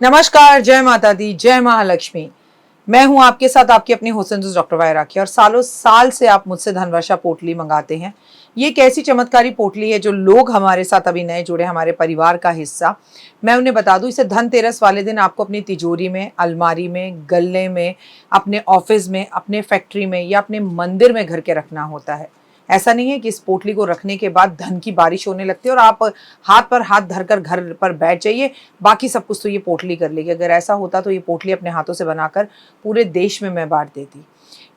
नमस्कार, जय माता दी, जय महालक्ष्मी। मैं हूं आपके साथ आपकी अपनी हुसैन डॉक्टर वाय राखी। और सालों साल से आप मुझसे धनवर्षा पोटली मंगाते हैं। ये एक ऐसी चमत्कारी पोटली है जो लोग हमारे साथ अभी नए जुड़े, हमारे परिवार का हिस्सा। मैं उन्हें बता दूं, इसे धनतेरस वाले दिन आपको अपनी तिजोरी में, अलमारी में, गल्ले में, अपने ऑफिस में, अपने फैक्ट्री में या अपने मंदिर में घर के रखना होता है। ऐसा नहीं है कि इस पोटली को रखने के बाद धन की बारिश होने लगती है और आप हाथ पर हाथ धरकर घर पर बैठ जाइए, बाकी सब कुछ तो ये पोटली कर लेगी। अगर ऐसा होता तो ये पोटली अपने हाथों से बनाकर पूरे देश में मैं बांट देती।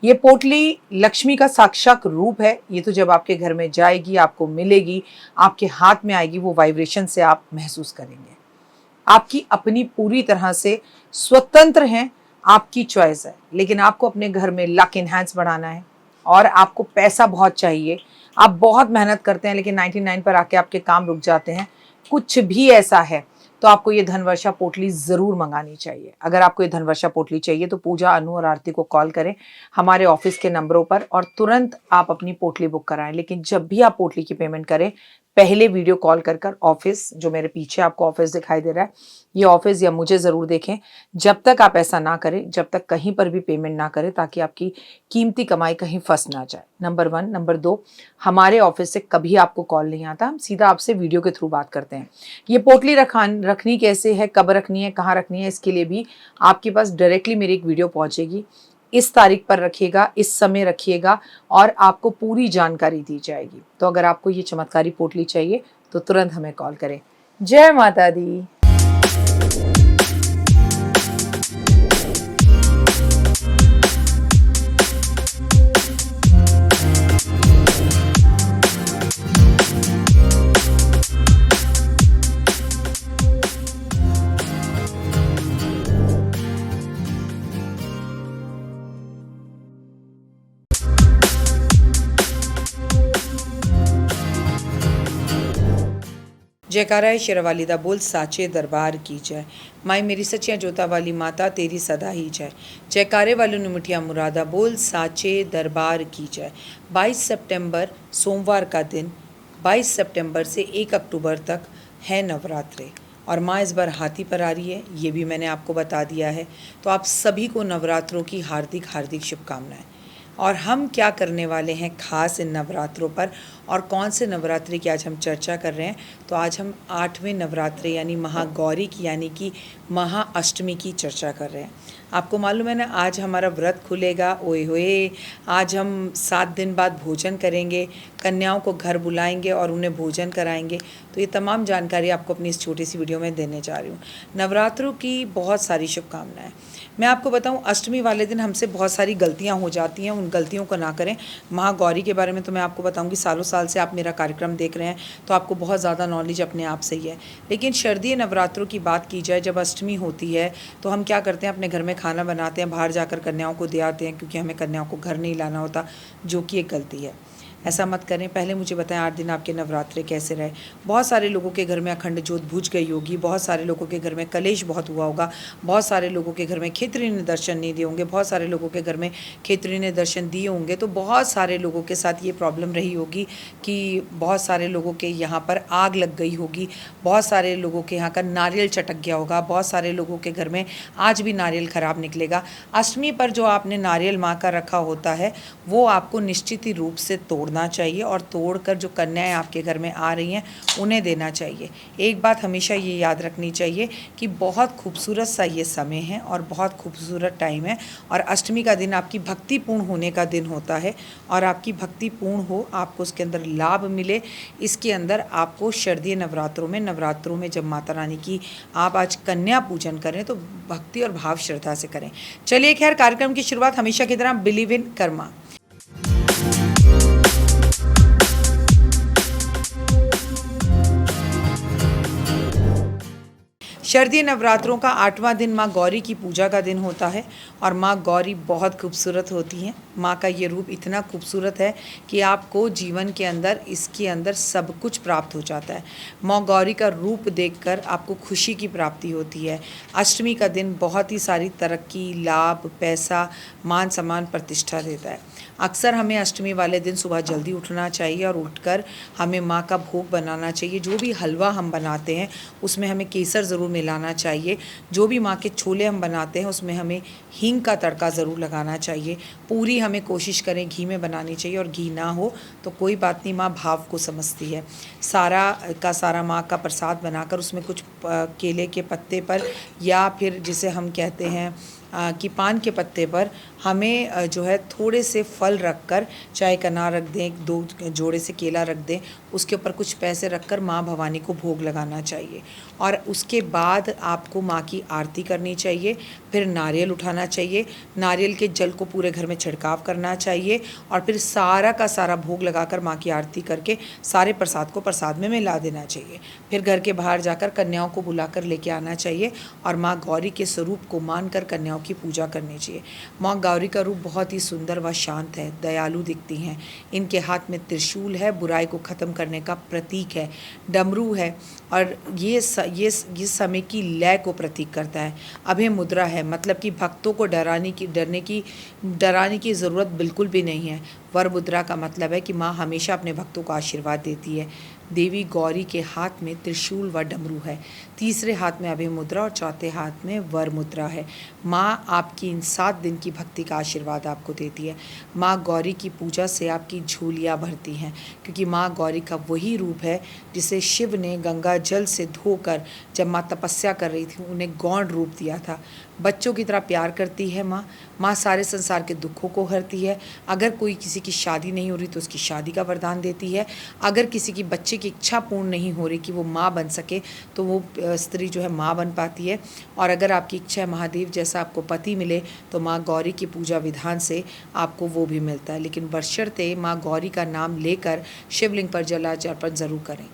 ये पोटली लक्ष्मी का साक्षात रूप है। ये तो जब आपके घर में जाएगी, आपको मिलेगी, आपके हाथ में आएगी, वो वाइब्रेशन से आप महसूस करेंगे। आपकी अपनी पूरी तरह से स्वतंत्र हैं, आपकी चॉइस है। लेकिन आपको अपने घर में लक इनहैंस बढ़ाना है और आपको पैसा बहुत चाहिए। आप बहुत मेहनत करते हैं लेकिन 99 पर आके आपके काम रुक जाते हैं। कुछ भी ऐसा है तो आपको ये धनवर्षा पोटली ज़रूर मंगानी चाहिए। अगर आपको ये धनवर्षा पोटली चाहिए तो पूजा, अनु और आरती को कॉल करें हमारे ऑफिस के नंबरों पर और तुरंत आप अपनी पोटली बुक कराएं। लेकिन जब भी आप पोटली की पेमेंट करें, पहले वीडियो कॉल कर ऑफिस, जो मेरे पीछे आपको ऑफिस दिखाई दे रहा है, ये ऑफिस या मुझे ज़रूर देखें। जब तक आप ऐसा ना करें, जब तक कहीं पर भी पेमेंट ना करें, ताकि आपकी कीमती कमाई कहीं फंस ना जाए। नंबर 1। नंबर 2, हमारे ऑफिस से कभी आपको कॉल नहीं आता, हम सीधा आपसे वीडियो के थ्रू बात करते हैं। ये पोटली रखनी कैसे है, कब रखनी है, कहाँ रखनी है, इसके लिए भी आपके पास डायरेक्टली मेरी एक वीडियो पहुँचेगी। इस तारीख पर रखिएगा, इस समय रखिएगा और आपको पूरी जानकारी दी जाएगी। तो अगर आपको ये चमत्कारी पोटली चाहिए तो तुरंत हमें कॉल करें। जय माता दी। जयकारा है शेरावाली दा बोल, साचे दरबार की जय। माई मेरी सचिया जोता वाली माता तेरी सदा ही जय। जयकारे वालों ने मिठिया मुरादा बोल, साचे दरबार की जय। 22 सितंबर सोमवार का दिन, 22 सितंबर से 1 अक्टूबर तक है नवरात्रे और माँ इस बार हाथी पर आ रही है, ये भी मैंने आपको बता दिया है। तो आप सभी को नवरात्रों की हार्दिक हार्दिक शुभकामनाएं। और हम क्या करने वाले हैं खास इन नवरात्रों पर और कौन से नवरात्रि की आज हम चर्चा कर रहे हैं। तो आज हम 8वें नवरात्रि यानी महागौरी की यानी कि महाअष्टमी की चर्चा कर रहे हैं। आपको मालूम है ना, आज हमारा व्रत खुलेगा। ओए होए, आज हम 7 दिन बाद भोजन करेंगे, कन्याओं को घर बुलाएंगे और उन्हें भोजन कराएंगे। तो ये तमाम जानकारी आपको अपनी इस छोटी सी वीडियो में देने जा रही हूँ। नवरात्रों की बहुत सारी शुभकामनाएं। मैं आपको बताऊं, अष्टमी वाले दिन हमसे बहुत सारी गलतियां हो जाती हैं, उन गलतियों को ना करें। महागौरी के बारे में तो मैं आपको बताऊंगी, सालों साल से आप मेरा कार्यक्रम देख रहे हैं तो आपको बहुत ज़्यादा नॉलेज अपने आप से ही है। लेकिन शारदीय नवरात्रों की बात की जाए, जब अष्टमी होती है तो हम क्या करते हैं, अपने घर में खाना बनाते हैं, बाहर जाकर कन्याओं को दे आते हैं, क्योंकि हमें कन्याओं को घर नहीं लाना होता, जो कि एक गलती है। ऐसा मत करें। पहले मुझे बताएं 8 दिन आपके नवरात्रे कैसे रहे। बहुत सारे लोगों के घर में अखंड ज्योत बुझ गई होगी, बहुत सारे लोगों के घर में कलेश बहुत हुआ होगा, बहुत सारे लोगों के घर में खेतरी ने दर्शन नहीं दिए होंगे, बहुत सारे लोगों के घर में खेतरी ने दर्शन दिए होंगे। तो बहुत सारे लोगों के साथ ये प्रॉब्लम रही होगी कि बहुत सारे लोगों के यहाँ पर आग लग गई होगी, बहुत सारे लोगों के यहाँ का नारियल चटक गया होगा, बहुत सारे लोगों के घर में आज भी नारियल ख़राब निकलेगा। अष्टमी पर जो आपने नारियल माँ का रखा होता है वो आपको निश्चित ही रूप से तोड़ना चाहिए और तोड़कर जो कन्याएं आपके घर में आ रही हैं उन्हें देना चाहिए। एक बात हमेशा ये याद रखनी चाहिए कि बहुत खूबसूरत सा ये समय है और बहुत खूबसूरत टाइम है और अष्टमी का दिन आपकी भक्तिपूर्ण होने का दिन होता है और आपकी भक्ति पूर्ण हो, आपको उसके अंदर लाभ मिले, इसके अंदर आपको शारदीय नवरात्रों में जब माता रानी की आप आज कन्या पूजन करें तो भक्ति और भाव श्रद्धा से करें। चलिए खैर, कार्यक्रम की शुरुआत हमेशा की तरह बिलीव इन कर्मा। शारदीय नवरात्रों का 8वां दिन माँ गौरी की पूजा का दिन होता है और माँ गौरी बहुत खूबसूरत होती हैं। माँ का ये रूप इतना खूबसूरत है कि आपको जीवन के अंदर इसके अंदर सब कुछ प्राप्त हो जाता है। माँ गौरी का रूप देखकर आपको खुशी की प्राप्ति होती है। अष्टमी का दिन बहुत ही सारी तरक्की, लाभ, पैसा, मान सम्मान, प्रतिष्ठा देता है। अक्सर हमें अष्टमी वाले दिन सुबह जल्दी उठना चाहिए और उठकर हमें माँ का भोग बनाना चाहिए। जो भी हलवा हम बनाते हैं उसमें हमें केसर ज़रूर मिलाना चाहिए। जो भी माँ के छोले हम बनाते हैं उसमें हमें हींग का तड़का ज़रूर लगाना चाहिए। पूरी हमें कोशिश करें घी में बनानी चाहिए, और घी ना हो तो कोई बात नहीं, माँ भाव को समझती है। सारा का सारा माँ का प्रसाद बनाकर उसमें कुछ केले के पत्ते पर, या फिर जिसे हम कहते हैं कि पान के पत्ते पर हमें जो है थोड़े से फल रख कर, चाहे एक अनार रख दें, 2 जोड़े से केला रख दें, उसके ऊपर कुछ पैसे रख कर माँ भवानी को भोग लगाना चाहिए। और उसके बाद आपको माँ की आरती करनी चाहिए। फिर नारियल उठाना चाहिए, नारियल के जल को पूरे घर में छिड़काव करना चाहिए, और फिर सारा का सारा भोग लगाकर माँ की आरती करके सारे प्रसाद को प्रसाद में मिला देना चाहिए। फिर घर के बाहर जाकर कन्याओं को बुलाकर लेके आना चाहिए, और माँ गौरी के स्वरूप को मानकर कन्याओं की पूजा करनी चाहिए। माँ गौरी का रूप बहुत ही सुंदर व शांत है, दयालु दिखती हैं। इनके हाथ में त्रिशूल है, बुराई को ख़त्म करने का प्रतीक है, डमरू है, और ये समय की लय को प्रतीक करता है। अभय मुद्रा है, मतलब कि भक्तों को डराने की ज़रूरत बिल्कुल भी नहीं है। वर मुद्रा का मतलब है कि माँ हमेशा अपने भक्तों को आशीर्वाद देती है। देवी गौरी के हाथ में त्रिशूल व डमरू है, तीसरे हाथ में अभय मुद्रा और चौथे हाथ में वर मुद्रा है। माँ आपकी इन 7 दिन की भक्ति का आशीर्वाद आपको देती है। माँ गौरी की पूजा से आपकी झोलियाँ भरती हैं, क्योंकि माँ गौरी का वही रूप है जिसे शिव ने गंगा जल से धोकर, जब माँ तपस्या कर रही थी, उन्हें गौण रूप दिया था। बच्चों की तरह प्यार करती है माँ सारे संसार के दुखों को हरती है। अगर कोई किसी की शादी नहीं हो रही तो उसकी शादी का वरदान देती है। अगर किसी की बच्चे की इच्छा पूर्ण नहीं हो रही कि वो माँ बन सके, तो वो स्त्री जो है माँ बन पाती है। और अगर आपकी इच्छा है महादेव जैसा आपको पति मिले, तो माँ गौरी की पूजा विधान से आपको वो भी मिलता है। लेकिन बशर्ते माँ गौरी का नाम लेकर शिवलिंग पर जलार्पण ज़रूर करें।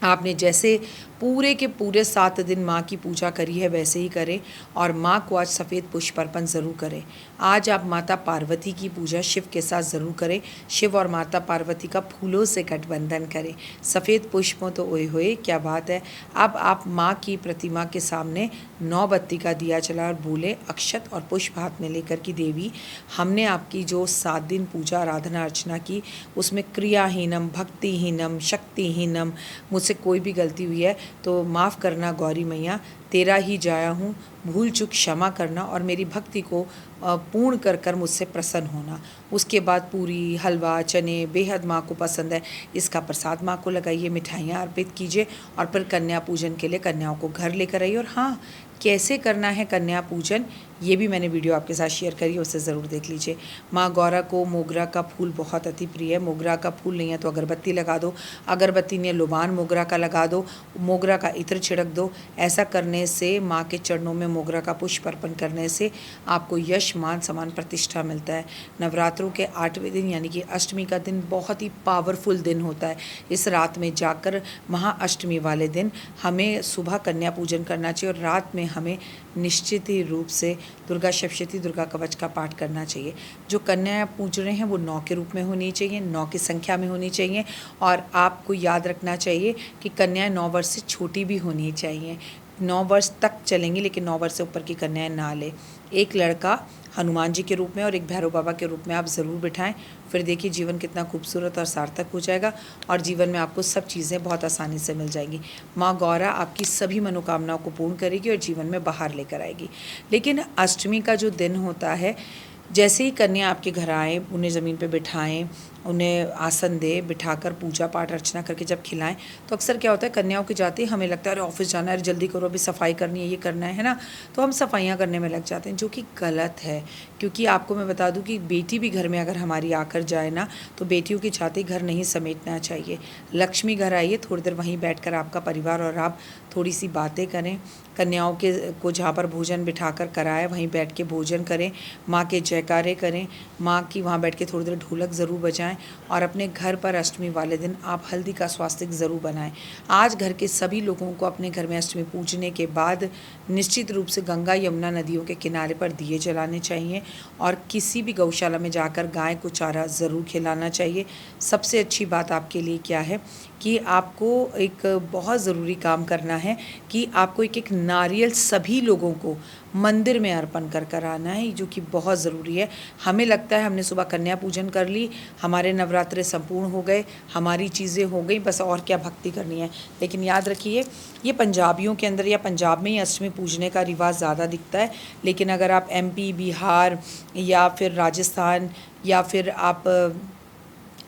आपने जैसे पूरे के पूरे 7 दिन माँ की पूजा करी है वैसे ही करें, और माँ को आज सफ़ेद पुष्प अर्पण ज़रूर करें। आज आप माता पार्वती की पूजा शिव के साथ ज़रूर करें। शिव और माता पार्वती का फूलों से गठबंधन करें। सफ़ेद पुष्पों तो ओए होए क्या बात है। अब आप माँ की प्रतिमा के सामने 9 बत्ती का दिया जला और बोले, अक्षत और पुष्प हाथ में लेकर कि देवी, हमने आपकी जो 7 दिन पूजा आराधना अर्चना की, उसमें क्रियाहीनम, भक्तिहीनम, शक्तिहीनम मुझसे कोई भी गलती हुई है तो माफ़ करना गौरी मैया, तेरा ही जाया हूँ, भूल चूक क्षमा करना, और मेरी भक्ति को पूर्ण कर कर मुझसे प्रसन्न होना। उसके बाद पूरी, हलवा, चने बेहद माँ को पसंद है, इसका प्रसाद माँ को लगाइए, मिठाइयाँ अर्पित कीजिए, और फिर कन्या पूजन के लिए कन्याओं को घर लेकर आइए। और हाँ, कैसे करना है कन्या पूजन, ये भी मैंने वीडियो आपके साथ शेयर करी है, उसे ज़रूर देख लीजिए। माँ गौरा को मोगरा का फूल बहुत अति प्रिय है। मोगरा का फूल नहीं है तो अगरबत्ती लगा दो, अगरबत्ती नहीं है लोबान मोगरा का लगा दो, मोगरा का इत्र छिड़क दो। ऐसा करने से, माँ के चरणों में मोगरा का पुष्प अर्पण करने से आपको यश, मान, सम्मान, प्रतिष्ठा मिलता है। नवरात्रों के 8वें दिन यानी कि अष्टमी का दिन बहुत ही पावरफुल दिन होता है। इस रात में जाकर महाअष्टमी वाले दिन हमें सुबह कन्या पूजन करना चाहिए, और रात में हमें निश्चित ही रूप से दुर्गा सप्तशती, दुर्गा कवच का पाठ करना चाहिए। जो कन्या पूज रहे हैं वो 9 के रूप में होनी चाहिए, 9 की संख्या में होनी चाहिए। और आपको याद रखना चाहिए कि कन्याएं 9 वर्ष से छोटी भी होनी चाहिए। 9 वर्ष तक चलेंगी, लेकिन 9 वर्ष से ऊपर की कन्याएं ना ले। एक लड़का हनुमान जी के रूप में और एक भैरव बाबा के रूप में आप ज़रूर बिठाएं, फिर देखिए जीवन कितना खूबसूरत और सार्थक हो जाएगा, और जीवन में आपको सब चीज़ें बहुत आसानी से मिल जाएंगी। माँ गौरा आपकी सभी मनोकामनाओं को पूर्ण करेगी और जीवन में बाहर लेकर आएगी। लेकिन अष्टमी का जो दिन होता है, जैसे ही कन्या आपके घर आए, उन्हें ज़मीन पे बिठाएं, उन्हें आसन दे, बिठाकर पूजा पाठ अर्चना करके जब खिलाएं, तो अक्सर क्या होता है, कन्याओं के जाते ही हमें लगता है अरे ऑफिस जाना है, जल्दी करो, अभी सफाई करनी है, ये करना है ना, तो हम सफाइयाँ करने में लग जाते हैं, जो कि गलत है। क्योंकि आपको मैं बता दूं कि बेटी भी घर में अगर हमारी आकर जाए ना, तो बेटियों के जाते घर नहीं समेटना चाहिए। लक्ष्मी घर आइए, थोड़ी देर वहीं बैठकर आपका परिवार और आप थोड़ी सी बातें करें। कन्याओं के को जहाँ पर भोजन बिठाकर कराएं, वहीं बैठ के भोजन करें, माँ के जयकारे करें, माँ की वहाँ बैठ के थोड़ी देर ढोलक ज़रूर बजाएं, और अपने घर पर अष्टमी वाले दिन आप हल्दी का स्वास्तिक ज़रूर बनाएं। आज घर के सभी लोगों को अपने घर में अष्टमी पूजने के बाद निश्चित रूप से गंगा यमुना नदियों के किनारे पर दिए जलाने चाहिए, और किसी भी गौशाला में जाकर गाय को चारा ज़रूर खिलाना चाहिए। सबसे अच्छी बात आपके लिए क्या है कि आपको एक बहुत ज़रूरी काम करना है कि आपको एक नारियल सभी लोगों को मंदिर में अर्पण कर कर आना है, जो कि बहुत ज़रूरी है। हमें लगता है हमने सुबह कन्या पूजन कर ली, हमारे हमारे नवरात्रे संपूर्ण हो गए, हमारी चीज़ें हो गई, बस और क्या भक्ति करनी है। लेकिन याद रखिए, ये पंजाबियों के अंदर या पंजाब में ही अष्टमी पूजने का रिवाज ज़्यादा दिखता है। लेकिन अगर आप MP, बिहार या फिर राजस्थान या फिर आप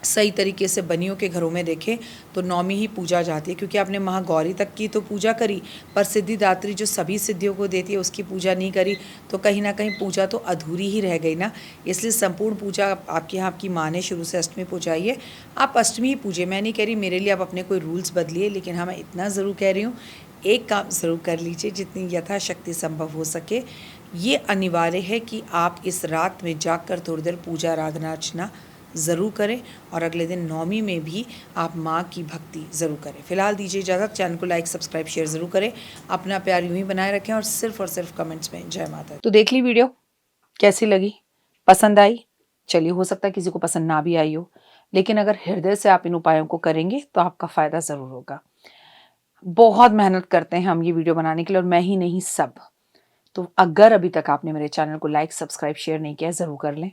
सही तरीके से बनियों के घरों में देखें तो नौमी ही पूजा जाती है, क्योंकि आपने महागौरी तक की तो पूजा करी, पर सिद्धिदात्री जो सभी सिद्धियों को देती है उसकी पूजा नहीं करी, तो कहीं ना कहीं पूजा तो अधूरी ही रह गई ना। इसलिए संपूर्ण पूजा आपके यहाँ आपकी माँ ने शुरू से अष्टमी पूजाई है, आप अष्टमी ही पूजे। मैं नहीं कह रही मेरे लिए आप अपने कोई रूल्स बदलिए, लेकिन हाँ मैं इतना ज़रूर कह रही हूँ, एक काम ज़रूर कर लीजिए जितनी यथाशक्ति संभव हो सके। ये अनिवार्य है कि आप इस रात में जाग कर थोड़ी देर पूजा आराधना अर्चना ज़रूर करें, और अगले दिन नौमी में भी आप माँ की भक्ति ज़रूर करें। फिलहाल दीजिए इजाज़त, चैनल को लाइक सब्सक्राइब शेयर ज़रूर करें, अपना प्यार यूँ ही बनाए रखें और सिर्फ कमेंट्स में जय माता दी। तो देख ली वीडियो, कैसी लगी, पसंद आई? चलिए, हो सकता है किसी को पसंद ना भी आई हो, लेकिन अगर हृदय से आप इन उपायों को करेंगे तो आपका फ़ायदा ज़रूर होगा। बहुत मेहनत करते हैं हम ये वीडियो बनाने के लिए, और मैं ही नहीं सब। तो अगर अभी तक आपने मेरे चैनल को लाइक सब्सक्राइब शेयर नहीं किया, ज़रूर कर लें।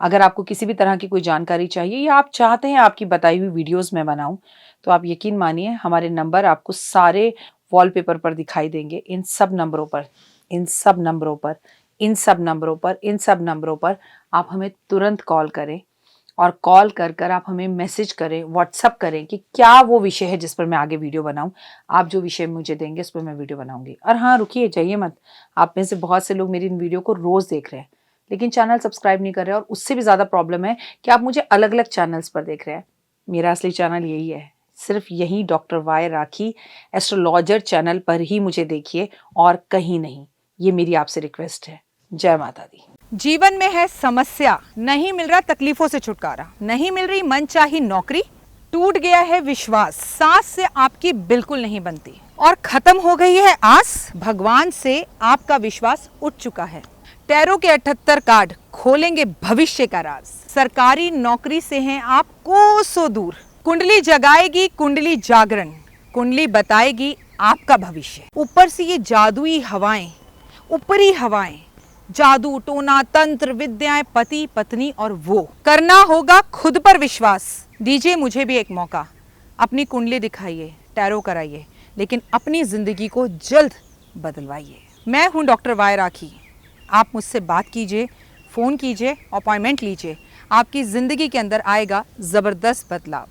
अगर आपको किसी भी तरह की कोई जानकारी चाहिए या आप चाहते हैं आपकी बताई हुई वीडियोस मैं बनाऊं, तो आप यकीन मानिए हमारे नंबर आपको सारे वॉलपेपर पर दिखाई देंगे। इन सब नंबरों पर आप हमें तुरंत कॉल करें, और कॉल कर आप हमें मैसेज करें, व्हाट्सअप करें कि क्या वो विषय है जिस पर मैं आगे वीडियो बनाऊं। आप जो विषय मुझे देंगे उस पर मैं वीडियो बनाऊंगी। और हाँ, रुकिए, जाइए मत। आप में से बहुत से लोग मेरी इन वीडियो को रोज़ देख रहे हैं लेकिन चैनल सब्सक्राइब नहीं कर रहे हैं, और उससे भी ज़्यादा प्रॉब्लम है कि आप मुझे अलग अलग चैनल्स पर देख रहे हैं। मेरा असली चैनल यही है, सिर्फ यही डॉक्टर वाई राखी एस्ट्रोलॉजर चैनल पर ही मुझे देखिए, और कहीं नहीं। ये मेरी आपसे रिक्वेस्ट है। जय माता दी। जीवन में है समस्या, नहीं मिल रहा तकलीफों से छुटकारा, नहीं मिल रही मनचाही नौकरी, टूट गया है विश्वास, सांस से आपकी बिल्कुल नहीं बनती, और खत्म हो गई है आस, भगवान से आपका विश्वास उठ चुका है। टैरो के 78 कार्ड खोलेंगे भविष्य का राज। सरकारी नौकरी से हैं आप कोसों दूर, कुंडली जगाएगी कुंडली जागरण, कुंडली बताएगी आपका भविष्य। ऊपर से ये जादुई हवाएं, ऊपरी हवाएं, जादू टोना तंत्र विद्याएं, पति पत्नी और वो, करना होगा खुद पर विश्वास। दीजिए मुझे भी एक मौका, अपनी कुंडली दिखाइए, टैरो कराइए, लेकिन अपनी जिंदगी को जल्द बदलवाइए। मैं हूं डॉक्टर वाई राखी। आप मुझसे बात कीजिए, फ़ोन कीजिए, अपॉइंटमेंट लीजिए, आपकी ज़िंदगी के अंदर आएगा ज़बरदस्त बदलाव।